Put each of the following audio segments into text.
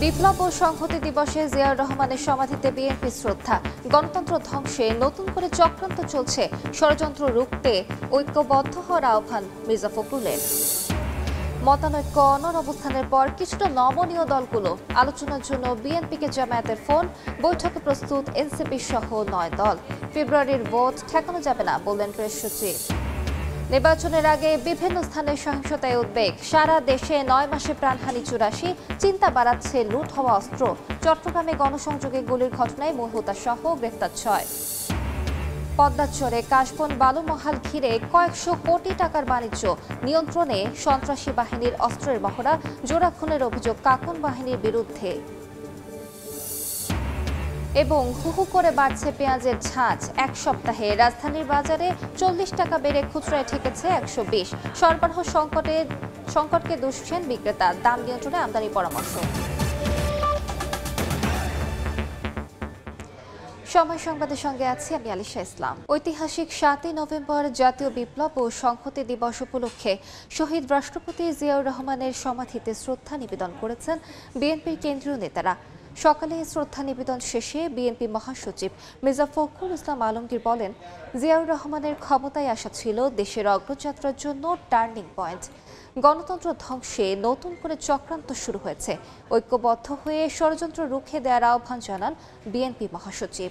বিপ্লব ও সংহতি দিবসে জিয়াউর রহমানের সমাধিতে বিএনপি শ্রদ্ধা। গণতন্ত্র ধ্বংসে নতুন করে চক্রান্ত চলছে, ষড়যন্ত্র রুখতে ঐক্যবদ্ধ হওয়ার আহ্বান মির্জা ফখরুলের। মতানৈক্য অবস্থানের পর কিছুটা নমনীয় দলগুলো আলোচনার জন্য বিএনপিকে জামায়াতের ফোন। বৈঠকে প্রস্তুত এনসিপি সহ 9 দল। ফেব্রুয়ারির ভোট ঠেকানো যাবে না বললেন প্রেস সচিব। নির্বাচনের আগে বিভিন্ন স্থানে সহিংসতায় উদ্বেগ। সারা দেশে 9 মাসে প্রাণহানি 84। চিন্তা বাড়াচ্ছে লুট হওয়া অস্ত্র। চট্টগ্রামে গণসংযোগে গুলির ঘটনায় মহুতা সহ গ্রেফতার 6। পদ্মাচরে কাশবন বালুমহাল ঘিরে কয়েকশো কোটি টাকার বাণিজ্য। নিয়ন্ত্রণে সন্ত্রাসী বাহিনীর অস্ত্রের মহড়া। জোড়া খুনের অভিযোগ কাকুন বাহিনীর বিরুদ্ধে। এবং হুহু করে বাড়ছে পেঁয়াজের ঝাঁজ। এক সপ্তাহে রাজধানীর বাজারে 40 টাকা বেড়ে খুচরায় ঠেকেছে 120। সরবরাহ সংকটকে দুষছেন বিক্রেতা। দাম নিয়ন্ত্রণে আমদানি পরামর্শ। সময় সংবাদের সঙ্গে আছি আমি আলিশা ইসলাম। ঐতিহাসিক 7 নভেম্বর জাতীয় বিপ্লব ও সংহতি দিবস উপলক্ষে শহীদ রাষ্ট্রপতি জিয়াউর রহমানের সমাধিতে শ্রদ্ধা নিবেদন করেছেন বিএনপির কেন্দ্রীয় নেতারা। সকালে শ্রদ্ধা নিবেদন শেষে বিএনপি মহাসচিব মির্জা ফখরুল ইসলাম আলমগীর বলেন, জিয়াউর রহমানের ক্ষমতায় আসা ছিল দেশের অগ্রযাত্রার জন্য টার্নিং পয়েন্ট। গণতন্ত্র ধ্বংসে নতুন করে চক্রান্ত শুরু হয়েছে। ঐক্যবদ্ধ হয়ে ষড়যন্ত্র রুখে দেওয়ার আহ্বান জানান বিএনপি মহাসচিব।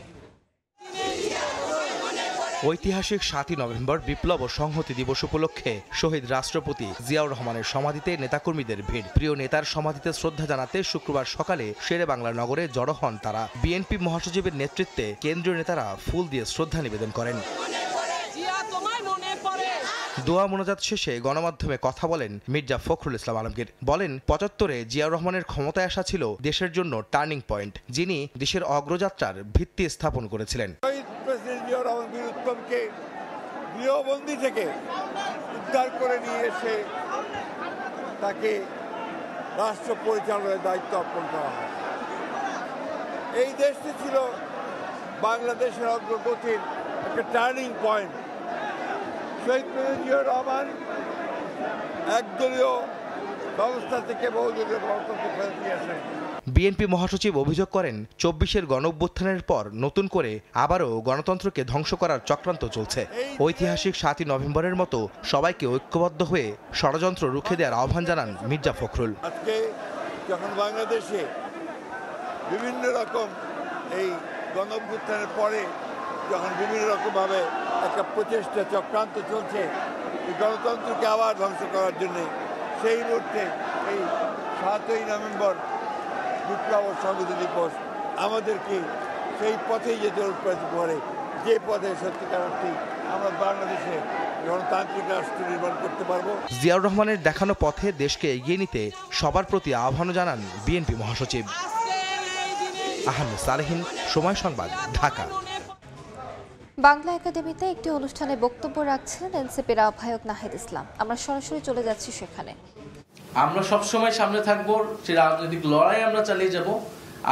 ঐতিহাসিক 7 নভেম্বর বিপ্লব ও সংহতি দিবস উপলক্ষে শহীদ রাষ্ট্রপতি জিয়াউর রহমানের সমাধিতে নেতাকর্মীদের ভিড়। প্রিয় নেতার সমাধিতে শ্রদ্ধা জানাতে শুক্রবার সকালে শেরে বাংলা নগরে জড়ো হন তারা। বিএনপি মহাসচিবের নেতৃত্বে কেন্দ্রীয় নেতারা ফুল দিয়ে শ্রদ্ধা নিবেদন করেন। দোয়া মোনাজাত শেষে গণমাধ্যমে কথা বলেন মির্জা ফখরুল ইসলাম আলমগীর। বলেন, 75-এ জিয়াউর রহমানের ক্ষমতায় আসা ছিল দেশের জন্য টার্নিং পয়েন্ট, যিনি দেশের অগ্রযাত্রার ভিত্তি স্থাপন করেছিলেন। বীরুত্তমকে গৃহবন্দী থেকে উদ্ধার করে নিয়ে এসে তাকে রাষ্ট্র পরিচালনার দায়িত্ব অর্পণ করা হয়। এই দেশটি ছিল বাংলাদেশের অগ্রগতির একটা টার্নিং পয়েন্ট। শহীদ জিয়াউর রহমান একদলীয় ব্যবস্থা থেকে বহুদলীয় গণতন্ত্রে ফেরত নিয়ে আসেন। বিএনপি মহাসচিব অভিযোগ করেন, 24-এর গণঅভ্যুত্থানের পর নতুন করে আবারও গণতন্ত্রকে ধ্বংস করার চক্রান্ত চলছে। ঐতিহাসিক 7 নভেম্বরের মতো সবাইকে ঐক্যবদ্ধ হয়ে ষড়যন্ত্র রুখে দেওয়ার আহ্বান জানান মির্জা ফখরুল। আজকে যখন বাংলাদেশে বিভিন্ন রকম এই গণঅভ্যুত্থানের পরে যখন বিভিন্ন রকমভাবে একটা প্রচেষ্টা চক্রান্ত চলছে এই গণতন্ত্রকে আবার ধ্বংস করার জন্য, সেই মুহূর্তে এই 7ই নভেম্বর বিপ্লব ও সংহতি দিবস আমাদেরকে সেই পথেই যেতে অনুপ্রাণিত করে, যে পথে সত্যিকার অর্থে আমরা বাংলাদেশে গণতান্ত্রিক রাষ্ট্র নির্মাণ করতে পারবো। জিয়াউর রহমানের দেখানো পথে দেশকে এগিয়ে নিতে সবার প্রতি আহ্বান জানান বিএনপি মহাসচিব। আহমেদ সালেহীন, সময় সংবাদ, ঢাকা। বাংলা একাডেমিতে একটি অনুষ্ঠানে বক্তব্য রাখছেন এনসিপির আহ্বায়ক নাহিদ ইসলাম। আমরা সরাসরি চলে যাচ্ছি সেখানে। আমরা সবসময় সামনে থাকবো, সেই রাজনৈতিক লড়াই আমরা চালিয়ে যাব।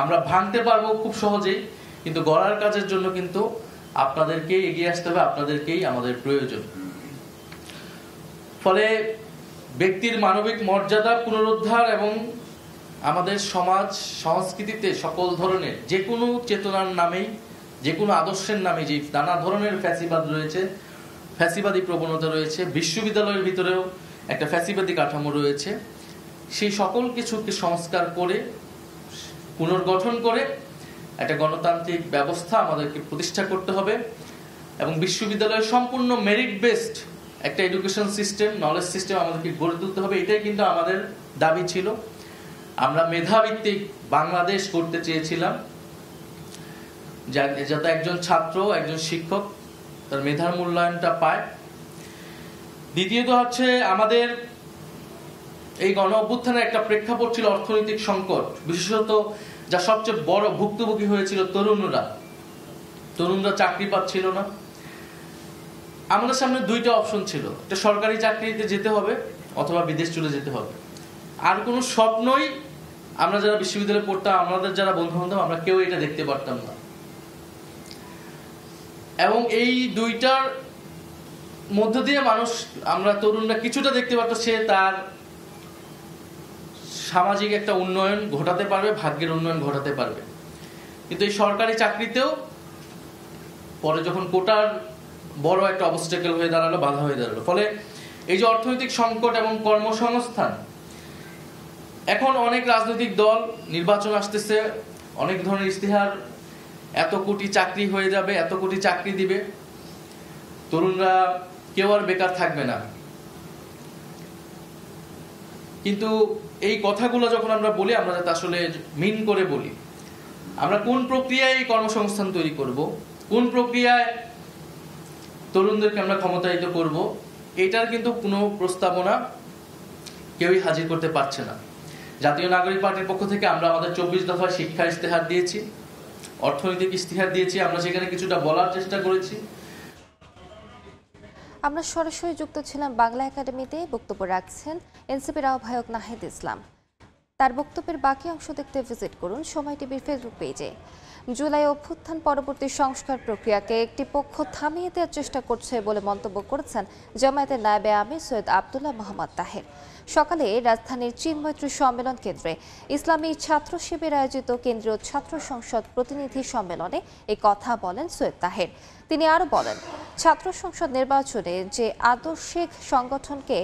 আমরা ভাঙতে পারবো খুব সহজেই, কিন্তু গড়ার কাজের জন্য কিন্তু আপনাদেরকেই এগিয়ে আসতে হবে, আপনাদেরকেই আমাদের প্রয়োজন। ফলে ব্যক্তির মানবিক মর্যাদা পুনরুদ্ধার এবং আমাদের সমাজ সংস্কৃতিতে সকল ধরনের যে কোনো চেতনার নামেই, যে কোনো আদর্শের নামে যে নানা ধরনের ফ্যাসিবাদ রয়েছে, ফ্যাসিবাদী প্রবণতা রয়েছে, বিশ্ববিদ্যালয়ের ভিতরেও একটা ফ্যাসিবাদী কাঠামো রয়েছে, সেই সকল কিছুকে সংস্কার করে পুনর্গঠন করে একটা গণতান্ত্রিক ব্যবস্থা আমাদেরকে প্রতিষ্ঠা করতে হবে এবং বিশ্ববিদ্যালয়ের সম্পূর্ণ মেরিট বেসড একটা এডুকেশন সিস্টেম, নলেজ সিস্টেম আমাদেরকে গড়ে তুলতে হবে। এটাই কিন্তু আমাদের দাবি ছিল। আমরা মেধাভিত্তিক বাংলাদেশ করতে চেয়েছিলাম, যাতে একজন ছাত্র, একজন শিক্ষক তার মেধার মূল্যায়নটা পায়। দ্বিতীয়ত হচ্ছে, আমাদের এই গণ অভ্যুত্থানের একটা প্রেক্ষাপট ছিল অর্থনৈতিক সংকট, বিশেষত যা সবচেয়ে বড় ভুক্তভোগী হয়েছিল তরুণরা চাকরি পাচ্ছিল না। আমাদের সামনে দুইটা অপশন ছিল, একটা সরকারি চাকরিতে যেতে হবে অথবা বিদেশ চলে যেতে হবে। আর কোনো স্বপ্নই আমরা যারা বিশ্ববিদ্যালয়ে পড়তাম, আমাদের যারা বন্ধু বান্ধব, আমরা কেউ এটা দেখতে পারতাম না। এবং এই দুইটার মধ্য দিয়ে মানুষ, আমরা তরুণরা কিছুটা দেখতে পারতো, সে তার সামাজিক একটা উন্নয়ন ঘটাতে পারবে, ভাগ্যের উন্নয়ন ঘটাতে পারবে। কিন্তু এই সরকারি চাকরিতেও পরে যখন কোটার বড় একটা অবস্টাকেল হয়ে দাঁড়ালো, বাধা হয়ে দাঁড়ালো, ফলে এই যে অর্থনৈতিক সংকট এবং কর্মসংস্থান, এখন অনেক রাজনৈতিক দল নির্বাচন আসতেছে, অনেক ধরনের ইশতেহার, এত কোটি চাকরি হয়ে যাবে, এত কোটি চাকরি দিবে, তরুণরা কেউ আর বেকার থাকবে না। কিন্তু এই কথাগুলো যখন আমরা বলি, আমরা যাতে আসলে মিন করে বলি, আমরা কোন প্রক্রিয়ায় এই কর্মসংস্থান তৈরি করব, কোন প্রক্রিয়ায় তরুণদেরকে আমরা ক্ষমতায়িত করব, এটার কিন্তু কোনো প্রস্তাবনা কেউই হাজির করতে পারছে না। জাতীয় নাগরিক পার্টির পক্ষ থেকে আমরা আমাদের 24 দফায় শিক্ষা ইশতেহার দিয়েছি, অর্থনৈতিক ইশতেহার দিয়েছি, আমরা সেখানে কিছুটা বলার চেষ্টা করেছি। আমরা সরাসরি যুক্ত ছিলাম বাংলা একাডেমিতে। বক্তব্য রাখছেন এনসিপির আহ্বায়ক নাহিদ ইসলাম। তার বক্তব্যের বাকি অংশ দেখতে ভিজিট করুন সময় টিভির ফেসবুক পেজে। জুলাই অভ্যুত্থান পরবর্তী সংস্কার প্রক্রিয়াকে একটি পক্ষ থামিয়ে দেওয়ার চেষ্টা করছে বলে মন্তব্য করেছেন জামায়াতের নায়েবে আমির সৈয়দ আব্দুল্লাহ মোহাম্মদ তাহের। সকালে রাজধানীর চিন্মৈত্রী সম্মেলন কেন্দ্রে ইসলামী ছাত্র শিবির আয়োজিত কেন্দ্রীয় ছাত্র সংসদ প্রতিনিধি সম্মেলনে এই কথা বলেন সৈয়দ তাহের। তিনি আরও বলেন, ছাত্র সংসদ নির্বাচনে যে আদর্শিক সংগঠনকে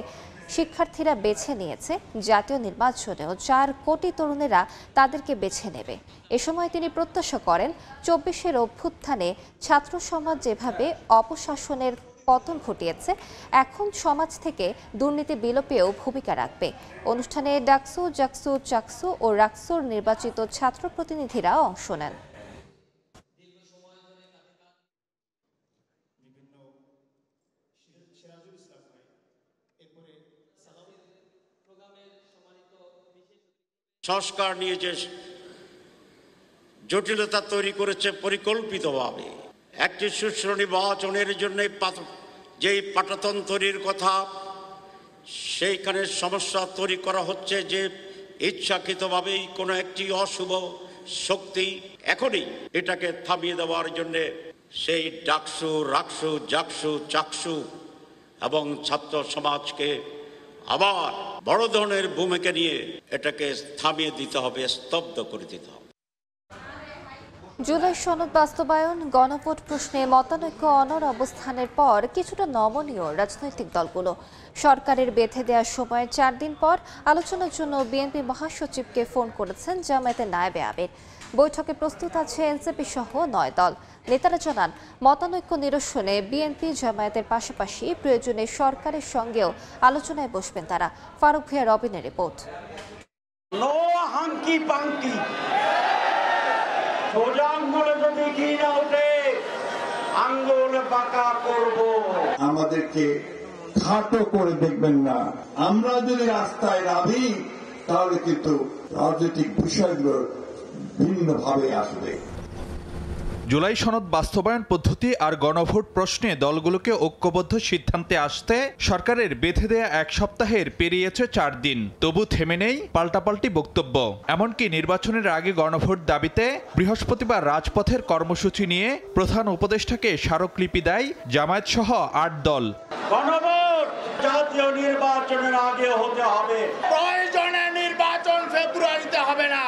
শিক্ষার্থীরা বেছে নিয়েছে, জাতীয় নির্বাচনেও 4 কোটি তরুণেরা তাদেরকে বেছে নেবে। এ সময় তিনি প্রত্যাশা করেন 24-এর অভ্যুত্থানে ছাত্র সমাজ যেভাবে অপশাসনের পতন ঘটিয়েছে, এখন সমাজ থেকে দুর্নীতি বিলোপেও ভূমিকা রাখবে। অনুষ্ঠানে ডাকসু, জাকসু, চাকসু ও রাকসুর নির্বাচিত ছাত্র প্রতিনিধিরা অংশ নেন। সংস্কার নিয়ে যে জটিলতা তৈরি করেছে পরিকল্পিতভাবে, একটি সুষ্ঠু নির্বাচনের জন্য যেই পাটাতন তৈরির কথা, সেইখানে সমস্যা তৈরি করা হচ্ছে যে ইচ্ছাকৃতভাবেই কোনো একটি অশুভ শক্তি এখনই এটাকে থামিয়ে দেওয়ার জন্য সেই ডাকসু, রাকসু, জাকসু, চাকসু এবং ছাত্র সমাজকে আবার বড় ধরনের ভূমিকা নিয়ে এটাকে থামিয়ে দিতে হবে, স্তব্ধ করে দিতে হবে। জুলাই সনদ বাস্তবায়ন, গণভোট প্রশ্নে মতানৈক্য অনড় অবস্থানের পর কিছুটা নমনীয় রাজনৈতিক দলগুলো। সরকারের বেঁধে দেওয়ার সময় 4 দিন পর আলোচনার জন্য বিএনপি মহাসচিবকে ফোন করেছেন জামায়াতের নায়েবে আমির। বৈঠকে প্রস্তুত আছে এনসিপি সহ 9 দল। নেতারা জানান, মতানৈক্য নিরসনে বিএনপি জামায়াতের পাশাপাশি প্রয়োজনে সরকারের সঙ্গেও আলোচনায় বসবেন তারা। ফারুক ভিয়া, রবিনের রিপোর্ট। নো হাঙ্কি পাঙ্কি, সোজা আঙ্গুলে যদি ঘি না ওঠে, আঙ্গুল বাঁকা করব। আমাদেরকে খাটো করে দেখবেন না। আমরা যদি রাস্তায় নামি, তাহলে কিন্তু রাজনৈতিক বিষয়গুলো ভিন্নভাবে আসবে। জুলাই সনদ বাস্তবায়ন পদ্ধতি আর গণভোট প্রশ্নে দলগুলোকে ঐক্যবদ্ধ সিদ্ধান্তে আসতে সরকারের বেঁধে দেয়া 1 সপ্তাহের পেরিয়েছে 4 দিন। তবু থেমে নেই পাল্টাপাল্টি বক্তব্য। এমনকি নির্বাচনের আগে গণভোট দাবিতে বৃহস্পতিবার রাজপথের কর্মসূচি নিয়ে প্রধান উপদেষ্টাকে স্মারকলিপি দেয় জামায়াত সহ 8 দল। গণভোট জাতীয় নির্বাচনের আগে হতে হবে। প্রয়োজনে নির্বাচন ফেব্রুয়ারিতে হবে না,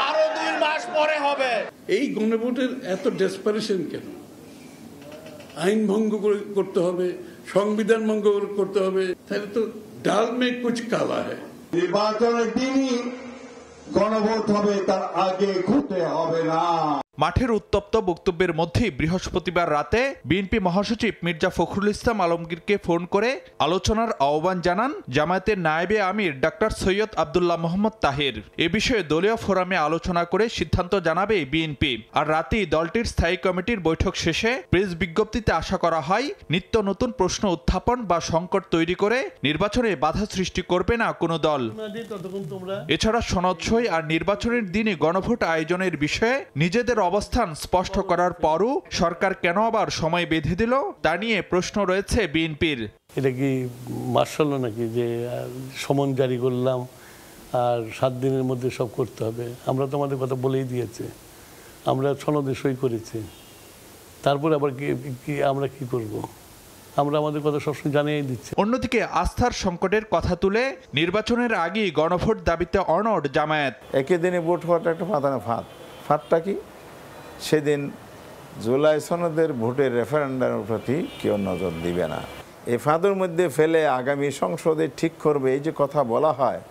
আরো 2 মাস পরে হবে। এই গণভোটের এত ডেসপারেশন কেন? আইন ভঙ্গ করতে হবে, সংবিধান ভঙ্গ করতে হবে, তাহলে তো ডাল মে কুছ কালা হ্যায়। নির্বাচনের দিনই গণভোট হবে, তার আগে ঘুরতে হবে না। মাঠের উত্তপ্ত বক্তব্যের মধ্যেই বৃহস্পতিবার রাতে বিএনপি মহাসচিব মির্জা ফখরুল ইসলাম আলমগীরকে ফোন করে আলোচনার আহ্বান জানান জামায়াতের নায়েবে আমির ডাক্তার সৈয়দ আব্দুল্লাহ মোহাম্মদ তাহের। এ বিষয়ে দলীয় ফোরামে আলোচনা করে সিদ্ধান্ত জানাবে বিএনপি। আর রাতেই দলটির স্থায়ী কমিটির বৈঠক শেষে প্রেস বিজ্ঞপ্তিতে আশা করা হয় নিত্য নতুন প্রশ্ন উত্থাপন বা সংকট তৈরি করে নির্বাচনে বাধা সৃষ্টি করবে না কোনো দল। এছাড়া সনদ সই আর নির্বাচনের দিনে গণভোট আয়োজনের বিষয়ে নিজেদের অবস্থান স্পষ্ট করার পরও সরকার কেন আবার সময় বেঁধে দিল তা নিয়ে প্রশ্ন রয়েছে বিএনপির। এটা কি মার্শাল নাকি যে সমন জারি করলাম আর 7 দিনের মধ্যে সব করতে হবে? আমরা তো আমাদের কথা বলেই দিয়েছে, আমরা সনদে সই করেছি, তারপরে আবার কি আমরা কি করব? আমরা আমাদের কথা সবসময় জানিয়ে দিচ্ছি। অন্যদিকে আস্থার সংকটের কথা তুলে নির্বাচনের আগেই গণভোট দাবিতে অনড় জামায়াত। একই দিনে ভোট হওয়াটা একটা ফাঁদানো ফাঁদটা কি? সেদিন জুলাই সনদের ভোটের রেফারেন্ডামের প্রতি কেউ নজর দিবে না, এই ফাঁদের মধ্যে ফেলে আগামী সংসদে ঠিক করবে, এই যে কথা বলা হয়,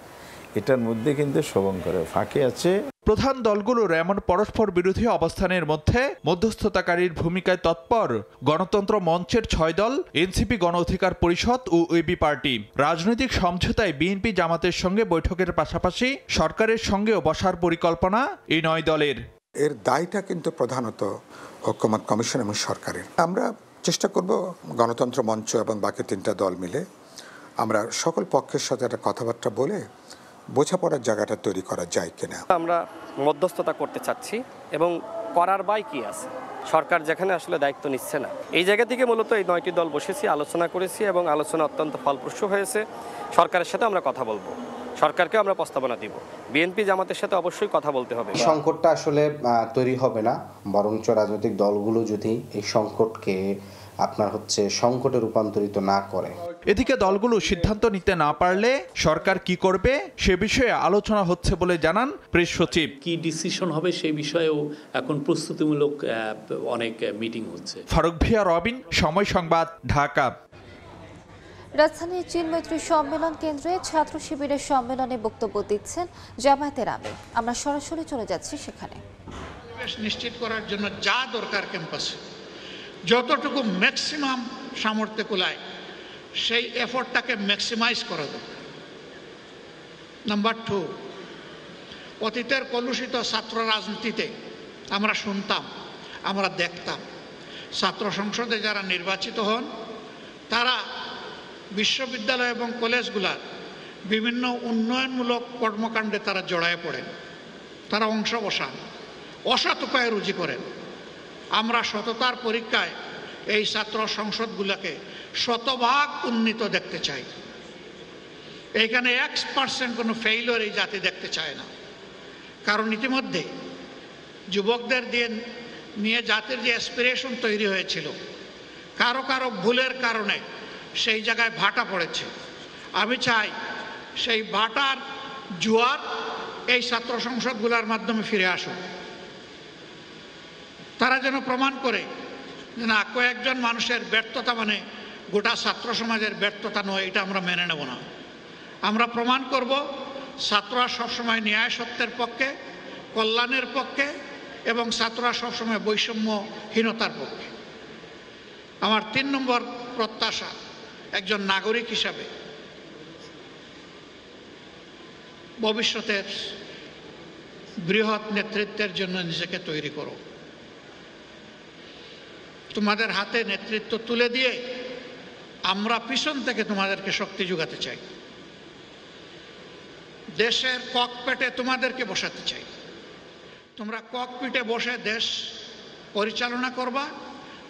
এটার মধ্যে কিন্তু শুভঙ্কর ফাঁকি আছে। প্রধান দলগুলোর এমন পরস্পর বিরোধী অবস্থানের মধ্যে মধ্যস্থতাকারীর ভূমিকায় তৎপর গণতন্ত্র মঞ্চের 6 দল, এনসিপি গণ অধিকার পরিষদ ও এবি পার্টি। রাজনৈতিক সমঝোতায় বিএনপি জামাতের সঙ্গে বৈঠকের পাশাপাশি সরকারের সঙ্গেও বসার পরিকল্পনা এই 9 দলের। এর দায়টা কিন্তু প্রধানত ঐকমত্য কমিশন এবং সরকারের। আমরা চেষ্টা করব গণতন্ত্র মঞ্চ এবং বাকি 3টা দল মিলে আমরা সকল পক্ষের সাথে একটা কথাবার্তা বলে বোঝাপড়ার জায়গাটা তৈরি করা যায় কিনা। আমরা মধ্যস্থতা করতে চাচ্ছি এবং করার বাই কি আছে, সরকার যেখানে আসলে দায়িত্ব নিচ্ছে না, এই জায়গা থেকে মূলত এই 9টি দল বসেছি, আলোচনা করেছি এবং আলোচনা অত্যন্ত ফলপ্রসূ হয়েছে। সরকারের সাথে আমরা কথা বলবো, সরকারকেও আমরা প্রস্তাবনা দিব, বিএনপি জামাতের সাথে অবশ্যই কথা বলতে হবে। সংকটটা আসলে তৈরি হবে না, বরঞ্চ রাজনৈতিক দলগুলো যদি এই সংকটকে সংকটে রূপান্তরিত না করে। এদিকে দলগুলো সিদ্ধান্ত নিতে না পারলে সরকার কি করবে সে বিষয়ে আলোচনা হচ্ছে বলে জানান প্রেস সচিব। কি ডিসিশন হবে সেই বিষয়েও এখন প্রস্তুতিমূলক অনেক মিটিং হচ্ছে। ফারুক ভিয়া, রবিন, সময় সংবাদ, ঢাকা। রাজধানীর চীন মৈত্রী সম্মেলন কেন্দ্রে ছাত্র শিবিরের সম্মেলনে বক্তব্য দিচ্ছেন জামায়াতের আমির। আমরা সরাসরি চলে যাচ্ছি সেখানে। নিশ্চিত করার জন্য যা দরকার ক্যাম্পাসে যতটুকু ম্যাক্সিমাম সামর্থ্য কুলায় সেই এফোর্টটাকে ম্যাক্সিমাইজ করা দরকার। নাম্বার 2, অতীতের কলুষিত ছাত্র রাজনীতিতে আমরা শুনতাম, আমরা দেখতাম ছাত্র সংসদে যারা নির্বাচিত হন তারা বিশ্ববিদ্যালয় এবং কলেজগুলার বিভিন্ন উন্নয়নমূলক কর্মকাণ্ডে তারা জড়ায় পড়েন, তারা অংশ বসান, অসৎ উপায়ে রুজি করেন। আমরা সততার পরীক্ষায় এই ছাত্র সংসদগুলোকে শতভাগ উন্নীত দেখতে চাই। এইখানে 1% কোনো ফেইলিওর এই জাতি দেখতে চায় না, কারণ ইতিমধ্যে যুবকদের নিয়ে জাতির যে অ্যাসপিরেশন তৈরি হয়েছিল, কারো কারো ভুলের কারণে সেই জায়গায় ভাটা পড়েছে। আমি চাই সেই ভাটার জোয়ার এই ছাত্র সংসদগুলোর মাধ্যমে ফিরে আসুক। তারা যেন প্রমাণ করে যে না, কয়েকজন মানুষের ব্যর্থতা মানে গোটা ছাত্র সমাজের ব্যর্থতা নয়, এটা আমরা মেনে নেব না। আমরা প্রমাণ করব ছাত্ররা সবসময় ন্যায় সত্যের পক্ষে, কল্যাণের পক্ষে এবং ছাত্ররা সবসময় বৈষম্যহীনতার পক্ষে। আমার 3 নম্বর প্রত্যাশা, একজন নাগরিক হিসাবে ভবিষ্যতের বৃহৎ নেতৃত্বের জন্য নিজেকে তৈরি করো। তোমাদের হাতে নেতৃত্ব তুলে দিয়ে আমরা পিছন থেকে তোমাদেরকে শক্তি যোগাতে চাই। দেশের ককপিটে তোমাদেরকে বসাতে চাই। তোমরা ককপিটে বসে দেশ পরিচালনা করবা,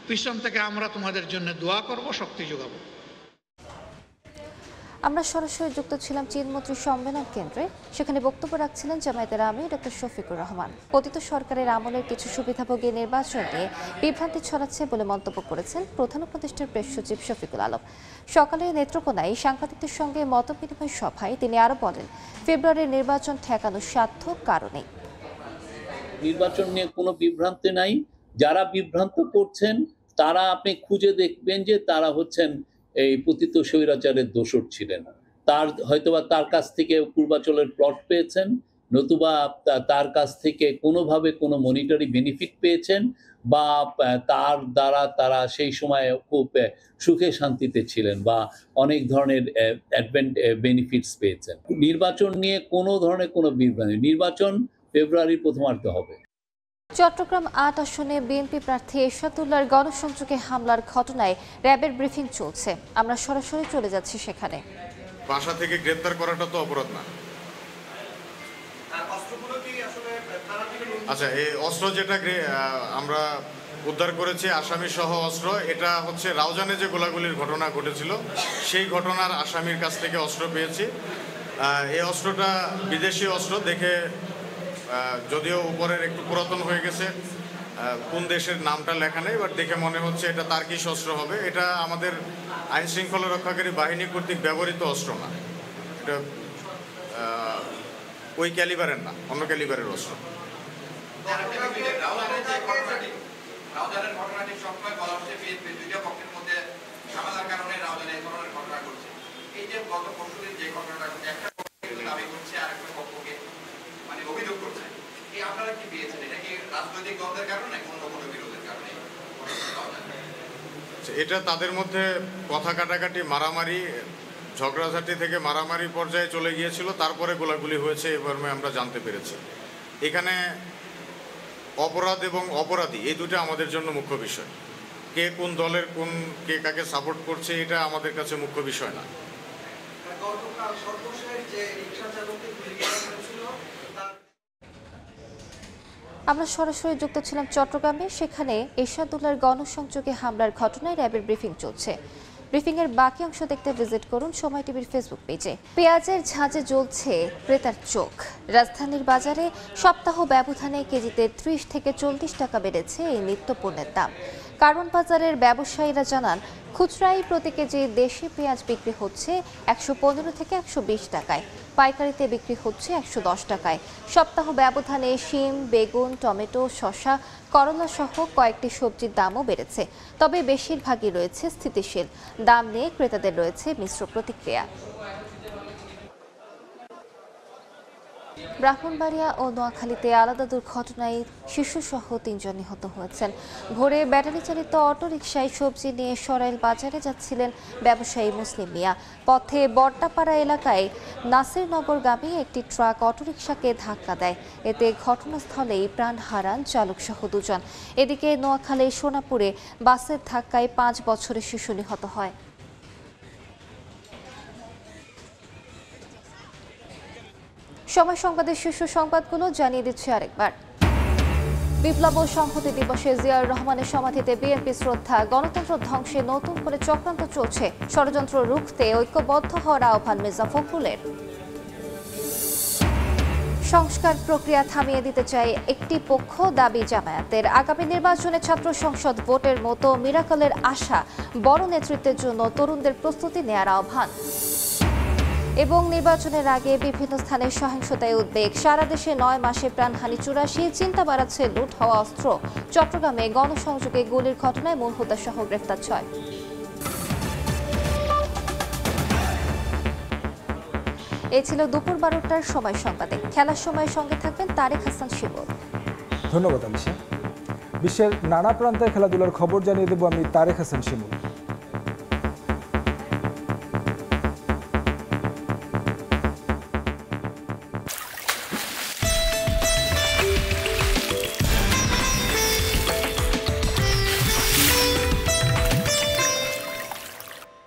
পিছন থেকে আমরা তোমাদের জন্য দোয়া করব, শক্তি যোগাবো। আমরা সরাসরি যুক্ত ছিলাম চীন মৈত্রী সম্মেলন কেন্দ্রে। সেখানে বক্তব্য রাখছিলেন জামায়াতের আমির ডক্টর শফিকুর রহমান। পতিত সরকারের আমলের কিছু সুবিধাভোগী নির্বাচন নিয়ে বিভ্রান্তি ছড়াচ্ছে বলে মন্তব্য করেছেন প্রধান উপদেষ্টার প্রেস সচিব শফিকুল আলম। সকালে নেত্রকোনায় সাংবাদিকদের সঙ্গে মতবিনিময় সভায় তিনি আরও বলেন, ফেব্রুয়ারির নির্বাচন ঠেকানো সার্থক কারণে নির্বাচন নিয়ে কোনো বিভ্রান্তি নাই। যারা বিভ্রান্ত করছেন তারা আপনি খুঁজে দেখবেন যে তারা হচ্ছেন এই পতিত স্বৈরাচারের দোসর ছিলেন। হয়তোবা তার কাছ থেকে পূর্বাচলের প্লট পেয়েছেন, নতুবা তার কাছ থেকে কোনোভাবে কোনো মনিটারি বেনিফিট পেয়েছেন, বা তার দ্বারা তারা সেই সময় খুব সুখে শান্তিতে ছিলেন বা অনেক ধরনের বেনিফিটস পেয়েছেন। নির্বাচন নিয়ে কোনো ধরনের কোনো বিভ্রান্তি, নির্বাচন ফেব্রুয়ারির প্রথমার্ধে হবে। চট্টগ্রাম 8 আসনে বিএনপি প্রার্থী এরশাদুল্লাহর গণসংযোগে হামলার ঘটনায় র্যাবের ব্রিফিং চলছে। আমরা সরাসরি চলে যাচ্ছি সেখানে। বাসা থেকে গ্রেফতার করাটা তো অপরাধ না। আচ্ছা, এই অস্ত্র যেটা আমরা উদ্ধার করেছি আসামি সহ অস্ত্র, এটা হচ্ছে রাউজানে যে গোলাগুলির ঘটনা ঘটেছিল সেই ঘটনার আসামির কাছ থেকে অস্ত্র পেয়েছি। এই অস্ত্রটা বিদেশি অস্ত্র দেখে, যদিও উপরের একটু পুরাতন হয়ে গেছে, কোন দেশের নামটা লেখা নেই, বাট দেখে মনে হচ্ছে এটা তার্কিশ অস্ত্র হবে। এটা আমাদের আইন শৃঙ্খলা রক্ষাকারী বাহিনী কর্তৃক ব্যবহৃত অস্ত্র না, এটা ওই ক্যালিবারের না, অন্য ক্যালিবারের অস্ত্র। এটা তাদের মধ্যে কথা কাটাকাটি, মারামারি, ঝগড়াঝাটি থেকে মারামারি পর্যায়ে চলে গিয়েছিল, তারপরে গোলাগুলি হয়েছে এবার আমরা জানতে পেরেছি। এখানে অপরাধ এবং অপরাধী এই দুটো আমাদের জন্য মুখ্য বিষয়। কে কোন দলের কে কাকে সাপোর্ট করছে এটা আমাদের কাছে মুখ্য বিষয় না। আমরা সরাসরি যুক্ত ছিলাম চট্টগ্রামে, সেখানে এরশাদুল্লাহর গণসংযোগে হামলার ঘটনায় র্যাবের ব্রিফিং চলছে। ব্রিফিং এর বাকি অংশ দেখতে ভিজিট করুন সময় টিভির ফেসবুক পেজে। পেঁয়াজের ঝাঁজে জ্বলছে ক্রেতার চোখ। রাজধানীর বাজারে সপ্তাহ ব্যবধানে কেজিতে 30 থেকে 40 টাকা বেড়েছে এই নিত্য পণ্যের দাম। কারওয়ান বাজারের ব্যবসায়ীরা জানান, খুচরায় প্রতি কেজি দেশি পেঁয়াজ বিক্রি হচ্ছে 115 থেকে 120 টাকায়, পাইকারিতে বিক্রি হচ্ছে 110 টাকায়। সপ্তাহ ব্যবধানে শিম, বেগুন, টমেটো, শসা, করলা সহ কয়েকটি সবজির দামও বেড়েছে। তবে বেশিরভাগই রয়েছে স্থিতিশীল। দাম নিয়ে ক্রেতাদের রয়েছে মিশ্র প্রতিক্রিয়া। ব্রাহ্মণবাড়িয়া ও নোয়াখালীতে আলাদা দুর্ঘটনায় শিশুসহ 3 জন নিহত হয়েছেন। ভোরে ব্যাটারি চালিত অটোরিকশায় সবজি নিয়ে সরাইল বাজারে যাচ্ছিলেন ব্যবসায়ী মুসলিম মিয়া। পথে বট্টাপাড়া এলাকায় নাসিরনগরগামী একটি ট্রাক অটোরিকশাকে ধাক্কা দেয়। এতে ঘটনাস্থলেই প্রাণ হারান চালকসহ 2 জন। এদিকে নোয়াখালীর সোনাপুরে বাসের ধাক্কায় 5 বছরের শিশু নিহত হয়। সময় সংবাদের শীর্ষ সংবাদগুলো জানিয়ে দিচ্ছি আরেকবার। বিপ্লব ও সংহতি দিবসে জিয়াউর রহমানের সমাধিতে বিএনপি শ্রদ্ধা। গণতন্ত্র ধ্বংসে নতুন করে চক্রান্ত চলছে, ষড়যন্ত্র রুখতে ঐক্যবদ্ধ হওয়ার আহ্বান মির্জা ফখরুলের। সংস্কার প্রক্রিয়া থামিয়ে দিতে চায় একটি পক্ষ, দাবি জামায়াতের। আগামী নির্বাচনে ছাত্র সংসদ ভোটের মতো মিরাকলের আশা। বড় নেতৃত্বের জন্য তরুণদের প্রস্তুতি নেওয়ার আহ্বান। এবং নির্বাচনের আগে বিভিন্ন স্থানে সহিংসতায় উদ্বেগ। সারা দেশে 9 মাসে প্রাণহানি 84, চিন্তা বাড়াচ্ছে লুট হওয়া অস্ত্র। চট্টগ্রামে গণসংযোগে গুলির ঘটনায় মূল হোতা সহ গ্রেফতার 6। এই ছিল দুপুর 12টার সময় সংবাদে। খেলার সময় সঙ্গে থাকবেন তারেক হাসান শিমুল। ধন্যবাদ আলিশা। বিশ্বের নানা প্রান্তের খেলাধুলার খবর জানিয়ে দেব আমি তারেক হাসান শিমুল।